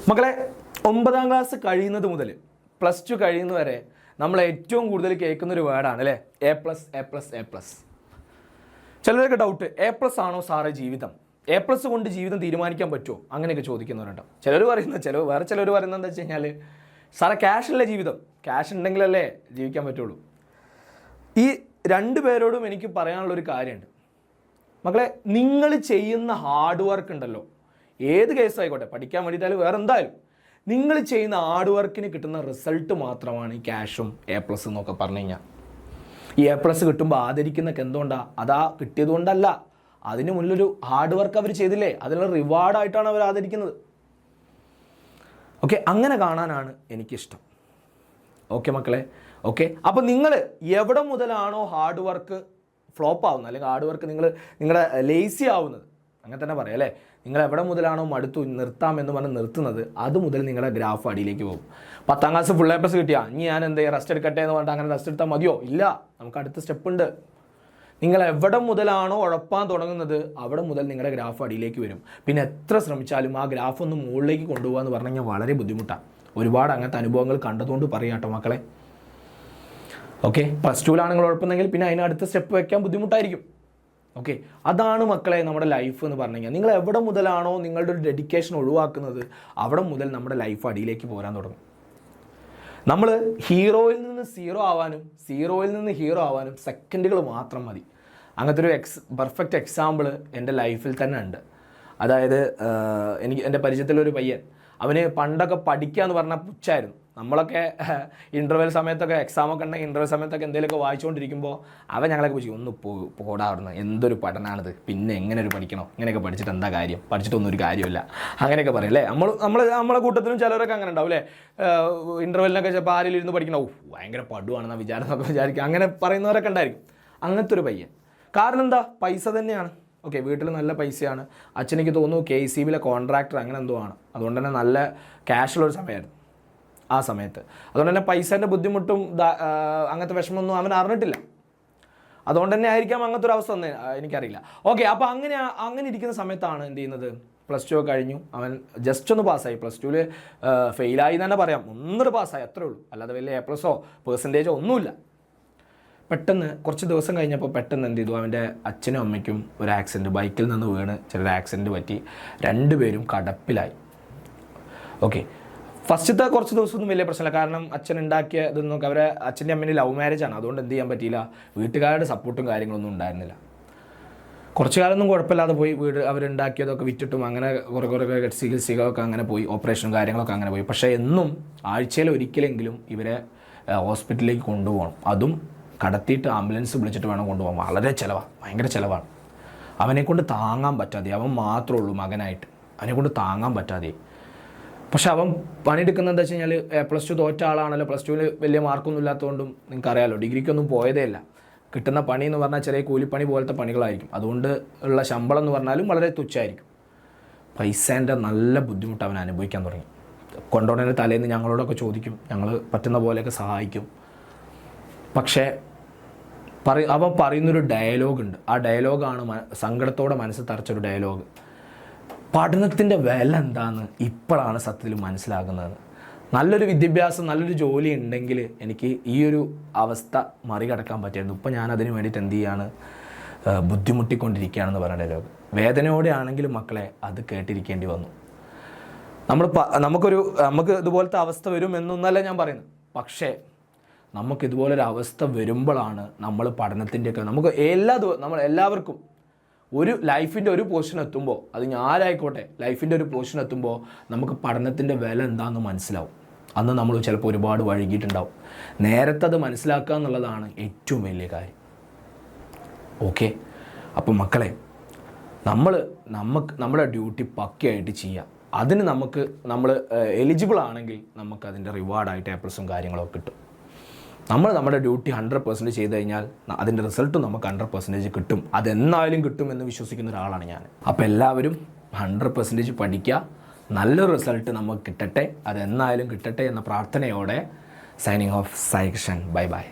മക്കളെ, 9ാം ക്ലാസ് കഴിയുന്നത് മുതൽ +2 കഴിയുന്നവരെ നമ്മൾ ഏറ്റവും കൂടുതൽ കേൾക്കുന്നൊരു വേർഡാണ് അല്ലേ, A plus A plus A plus. ചിലരൊക്കെ ഡൗട്ട്, എ പ്ലസ് ആണോ സാറേ ജീവിതം? എ പ്ലസ് കൊണ്ട് ജീവിതം തീരുമാനിക്കാൻ പറ്റുമോ? അങ്ങനെയൊക്കെ ചോദിക്കുന്നവരുണ്ടാവും. ചിലർ പറയുന്നത് എന്താ വെച്ച് കഴിഞ്ഞാൽ, സാറേ ക്യാഷല്ലേ ജീവിതം, ക്യാഷ് ഉണ്ടെങ്കിലല്ലേ ജീവിക്കാൻ പറ്റുള്ളൂ. ഈ രണ്ട് പേരോടും എനിക്ക് പറയാനുള്ളൊരു കാര്യമുണ്ട് മക്കളെ. നിങ്ങൾ ചെയ്യുന്ന ഹാർഡ് വർക്ക് ഉണ്ടല്ലോ, ഏത് കേസായിക്കോട്ടെ, പഠിക്കാൻ വേണ്ടിയിട്ടാലും വേറെ എന്തായാലും, നിങ്ങൾ ചെയ്യുന്ന ഹാർഡ് വർക്കിന് കിട്ടുന്ന റിസൾട്ട് മാത്രമാണ് ഈ ക്യാഷും എ പ്ലസ് എന്നൊക്കെ പറഞ്ഞു കഴിഞ്ഞാൽ. ഈ എ പ്ലസ് കിട്ടുമ്പോൾ ആദരിക്കുന്നൊക്കെ എന്തുകൊണ്ടാണ്? അതാ കിട്ടിയത് കൊണ്ടല്ല, അതിന് മുന്നിലൊരു ഹാർഡ് വർക്ക് അവർ ചെയ്തില്ലേ, അതിനുള്ള റിവാർഡായിട്ടാണ് അവർ ആദരിക്കുന്നത്. ഓക്കെ, അങ്ങനെ കാണാനാണ് എനിക്കിഷ്ടം. ഓക്കെ മക്കളെ, ഓക്കെ. അപ്പോൾ നിങ്ങൾ എവിടെ മുതലാണോ ഹാർഡ് വർക്ക് ഫ്ലോപ്പ് ആവുന്നത്, അല്ലെങ്കിൽ ഹാർഡ് വർക്ക് നിങ്ങളുടെ ലേസി ആവുന്നത്, അങ്ങനെ തന്നെ പറയാം അല്ലേ, നിങ്ങൾ എവിടെ മുതലാണോ മടുത്തു നിർത്താമെന്ന് പറഞ്ഞ് നിർത്തുന്നത്, അത് മുതൽ നിങ്ങളുടെ ഗ്രാഫ് അടിയിലേക്ക് പോകും. 10ാം ക്ലാസ് ഫുൾ എ പ്ലസ് കിട്ടിയാൽ ഇനി ഞാൻ എന്താ റെസ്റ്റ് എടുക്കട്ടെ എന്ന് പറഞ്ഞിട്ട് അങ്ങനെ റെസ്റ്റ് എടുത്താൽ മതിയോ? ഇല്ല, നമുക്ക് അടുത്ത സ്റ്റെപ്പ് ഉണ്ട്. നിങ്ങൾ എവിടെ മുതലാണോ ഉഴപ്പാൻ തുടങ്ങുന്നത്, അവിടെ മുതൽ നിങ്ങളുടെ ഗ്രാഫ് അടിയിലേക്ക് വരും. പിന്നെ എത്ര ശ്രമിച്ചാലും ആ ഗ്രാഫ് ഒന്ന് മുകളിലേക്ക് കൊണ്ടുപോകുക എന്ന് പറഞ്ഞു കഴിഞ്ഞാൽ വളരെ ബുദ്ധിമുട്ടാണ്. ഒരുപാട് അങ്ങനത്തെ അനുഭവങ്ങൾ കണ്ടതുകൊണ്ട് പറയാം കേട്ടോ മക്കളെ. ഓക്കെ, +2 ഉഴപ്പുന്നെങ്കിൽ പിന്നെ അതിനടുത്ത സ്റ്റെപ്പ് വയ്ക്കാൻ ബുദ്ധിമുട്ടായിരിക്കും. ഓക്കെ, അതാണ് മക്കളെ നമ്മുടെ ലൈഫ് എന്ന് പറഞ്ഞു കഴിഞ്ഞാൽ. നിങ്ങൾ എവിടെ മുതലാണോ നിങ്ങളുടെ ഒരു ഡെഡിക്കേഷൻ ഒഴിവാക്കുന്നത്, അവിടെ മുതൽ നമ്മുടെ ലൈഫ് അടിയിലേക്ക് പോരാൻ തുടങ്ങും. നമ്മൾ ഹീറോയിൽ നിന്ന് സീറോ ആവാനും സീറോയിൽ നിന്ന് ഹീറോ ആവാനും സെക്കൻഡുകൾ മാത്രം മതി. അങ്ങനത്തെ ഒരു പെർഫെക്റ്റ് എക്സാമ്പിൾ എൻ്റെ ലൈഫിൽ തന്നെ ഉണ്ട്. അതായത് എൻ്റെ പരിചയത്തിലൊരു പയ്യൻ, അവന് പണ്ടൊക്കെ പഠിക്കുക എന്ന് പറഞ്ഞാൽ പുച്ഛായിരുന്നു. നമ്മളൊക്കെ ഇൻ്റർവെൽ സമയത്തൊക്കെ, എക്സാമൊക്കെ ഉണ്ടെങ്കിൽ ഇൻ്റർവെൽ സമയത്തൊക്കെ എന്തെങ്കിലുമൊക്കെ വായിച്ചുകൊണ്ടിരിക്കുമ്പോൾ അവൻ ഞങ്ങളൊക്കെ ചോദിച്ചു, ഒന്ന് പോടാറുണ്ട്, എന്തൊരു പഠനമാണിത്, പിന്നെ എങ്ങനെ ഒരു പഠിക്കണോ, ഇങ്ങനെയൊക്കെ പഠിച്ചിട്ട് എന്താ കാര്യം, പഠിച്ചിട്ടൊന്നും ഒരു കാര്യമില്ല, അങ്ങനെയൊക്കെ പറയും അല്ലേ. നമ്മളെ കൂട്ടത്തിലും ചിലരൊക്കെ അങ്ങനെ ഉണ്ടാവും അല്ലേ. ഇൻ്റർവെല്ലിനൊക്കെ ചിലപ്പോൾ ആരിലിരുന്ന് പഠിക്കണോ, ഭയങ്കര പടുവാണെന്നാ വിചാരിക്കും, അങ്ങനെ പറയുന്നവരൊക്കെ ഉണ്ടായിരിക്കും. അങ്ങനത്തെ ഒരു പയ്യൻ. കാരണം എന്താ? പൈസ തന്നെയാണ്. ഓക്കെ, വീട്ടിൽ നല്ല പൈസയാണ്. അച്ഛനെനിക്ക് തോന്നുന്നു KCBയിലെ കോൺട്രാക്ടർ അങ്ങനെ എന്തോ ആണ്. അതുകൊണ്ട് തന്നെ നല്ല ക്യാഷുള്ളൊരു സമയമായിരുന്നു ആ സമയത്ത്. അതുകൊണ്ട് തന്നെ പൈസേൻ്റെ ബുദ്ധിമുട്ടും അങ്ങനത്തെ വിഷമമൊന്നും അവൻ അറിഞ്ഞിട്ടില്ല. അതുകൊണ്ട് തന്നെ ആയിരിക്കാം അങ്ങനത്തെ ഒരു അവസ്ഥ ഒന്നും എനിക്കറിയില്ല. ഓക്കെ, അപ്പോൾ അങ്ങനെ ഇരിക്കുന്ന സമയത്താണ് എന്ത് ചെയ്യുന്നത്, +2 കഴിഞ്ഞു. അവൻ ജസ്റ്റ് ഒന്ന് പാസ്സായി. +2 ഫെയിലായി എന്ന് തന്നെ പറയാം, ഒന്നൊരു പാസ്സായി, അത്രേ ഉള്ളൂ. അല്ലാതെ വലിയ A+ഓ പെർസെൻറ്റേജോ ഒന്നുമില്ല. പെട്ടെന്ന് കുറച്ച് ദിവസം കഴിഞ്ഞപ്പോൾ പെട്ടെന്ന് എന്ത് ചെയ്തു, അവൻ്റെ അച്ഛനും അമ്മയ്ക്കും ഒരു ആക്സിഡൻറ്റ്, ബൈക്കിൽ നിന്ന് വീണ് ചെറിയൊരു ആക്സിഡൻറ്റ് പറ്റി. രണ്ടുപേരും കടപ്പിലായി. ഓക്കെ, ഫസ്റ്റത്തെ കുറച്ച് ദിവസമൊന്നും വലിയ പ്രശ്നമില്ല. കാരണം അച്ഛൻ ഉണ്ടാക്കിയ ഇതൊന്നും, അവരെ അച്ഛൻ്റെ അമ്മേൻ്റെ ലവ് മാരേജാണ്. അതുകൊണ്ട് എന്ത് ചെയ്യാൻ പറ്റിയില്ല, വീട്ടുകാരുടെ സപ്പോർട്ടും കാര്യങ്ങളൊന്നും ഉണ്ടായിരുന്നില്ല. കുറച്ച് കാലമൊന്നും കുഴപ്പമില്ലാതെ പോയി. അവരുണ്ടാക്കിയതൊക്കെ വിറ്റിട്ടും അങ്ങനെ കുറേ ചികിത്സകളൊക്കെ അങ്ങനെ പോയി, ഓപ്പറേഷനും കാര്യങ്ങളൊക്കെ അങ്ങനെ പോയി. പക്ഷേ എന്നും ആഴ്ചയിൽ ഒരിക്കലെങ്കിലും ഇവരെ ഹോസ്പിറ്റലിലേക്ക് കൊണ്ടുപോകണം. അതും കടത്തിയിട്ട് ആംബുലൻസ് വിളിച്ചിട്ട് വേണം കൊണ്ടുപോകാൻ. വളരെ ചിലവാണ്, ഭയങ്കര ചിലവാണ്. അവനെക്കൊണ്ട് താങ്ങാൻ പറ്റാതെ, അവൻ മാത്രമേ ഉള്ളൂ മകനായിട്ട്, അവനെക്കൊണ്ട് താങ്ങാൻ പറ്റാതെ. പക്ഷെ അവൻ പണിയെടുക്കുന്നത് എന്താ വെച്ച് കഴിഞ്ഞാൽ, +2 തോറ്റ ആളാണല്ലോ. +2 വലിയ മാർക്കൊന്നും ഇല്ലാത്തതുകൊണ്ടും നിങ്ങൾക്കറിയാമല്ലോ, ഡിഗ്രിക്കൊന്നും പോയതേ ഇല്ല. കിട്ടുന്ന പണി എന്ന് പറഞ്ഞാൽ ചെറിയ കൂലിപ്പണി പോലത്തെ പണികളായിരിക്കും. അതുകൊണ്ട് ഉള്ള ശമ്പളം എന്ന് പറഞ്ഞാലും വളരെ തുച്ഛമായിരിക്കും. പൈസേൻ്റെ നല്ല ബുദ്ധിമുട്ട് അവൻ അനുഭവിക്കാൻ തുടങ്ങി. കൊണ്ടുപോകുന്നതിൻ്റെ തലേന്ന് ഞങ്ങളോടൊക്കെ ചോദിക്കും, ഞങ്ങൾ പറ്റുന്ന പോലെയൊക്കെ സഹായിക്കും. പക്ഷേ അവൻ പറയുന്നൊരു ഡയലോഗുണ്ട്. ആ ഡയലോഗാണ് സങ്കടത്തോടെ മനസ്സ് തറച്ചൊരു ഡയലോഗ്. പഠനത്തിൻ്റെ വില എന്താണെന്ന് ഇപ്പോഴാണ് സത്യത്തിൽ മനസ്സിലാകുന്നത്. നല്ലൊരു വിദ്യാഭ്യാസം, നല്ലൊരു ജോലി ഉണ്ടെങ്കിൽ എനിക്ക് ഈ ഒരു അവസ്ഥ മറികടക്കാൻ പറ്റിയായിരുന്നു. ഇപ്പോൾ ഞാൻ അതിന് വേണ്ടിയിട്ട് എന്ത് ചെയ്യാണ്, ബുദ്ധിമുട്ടിക്കൊണ്ടിരിക്കുകയാണെന്ന് പറഞ്ഞ ഡയലോഗ്. വേദനയോടെ ആണെങ്കിലും മക്കളെ അത് കേട്ടിരിക്കേണ്ടി വന്നു. നമുക്ക് ഇതുപോലത്തെ അവസ്ഥ വരും എന്നൊന്നല്ല ഞാൻ പറയുന്നത്. പക്ഷേ നമുക്ക് ഇതുപോലൊരു അവസ്ഥ വരുമ്പോഴാണ് നമ്മൾ പഠനത്തിൻ്റെയൊക്കെ, നമുക്ക് നമ്മൾ എല്ലാവർക്കും ഒരു ലൈഫിൻ്റെ ഒരു പോർഷൻ എത്തുമ്പോൾ, അത് ഞാനായിക്കോട്ടെ, ലൈഫിൻ്റെ ഒരു പോർഷൻ എത്തുമ്പോൾ നമുക്ക് പഠനത്തിൻ്റെ വില എന്താണെന്ന് മനസ്സിലാവും. അന്ന് നമ്മൾ ചിലപ്പോൾ ഒരുപാട് വൈകിട്ടുണ്ടാവും. നേരത്തെ അത് മനസ്സിലാക്കുക എന്നുള്ളതാണ് ഏറ്റവും വലിയ കാര്യം. ഓക്കെ, അപ്പം മക്കളെ, നമ്മുടെ ഡ്യൂട്ടി പക്കയായിട്ട് ചെയ്യാം. അതിന് നമ്മൾ എലിജിബിൾ ആണെങ്കിൽ നമുക്കതിൻ്റെ റിവാർഡായിട്ട് A+ഉം കാര്യങ്ങളൊക്കെ കിട്ടും. നമ്മുടെ ഡ്യൂട്ടി 100% ചെയ്ത് കഴിഞ്ഞാൽ അതിൻ്റെ റിസൾട്ടും നമുക്ക് 100% കിട്ടും. അതെന്നായാലും കിട്ടും എന്ന് വിശ്വസിക്കുന്ന ഒരാളാണ് ഞാൻ. അപ്പോൾ എല്ലാവരും 100% പഠിക്കുക, നല്ലൊരു റിസൾട്ട് നമുക്ക് കിട്ടട്ടെ, അതെന്നായാലും കിട്ടട്ടെ എന്ന പ്രാർത്ഥനയോടെ signing off. Sai Krishnan. Bye bye.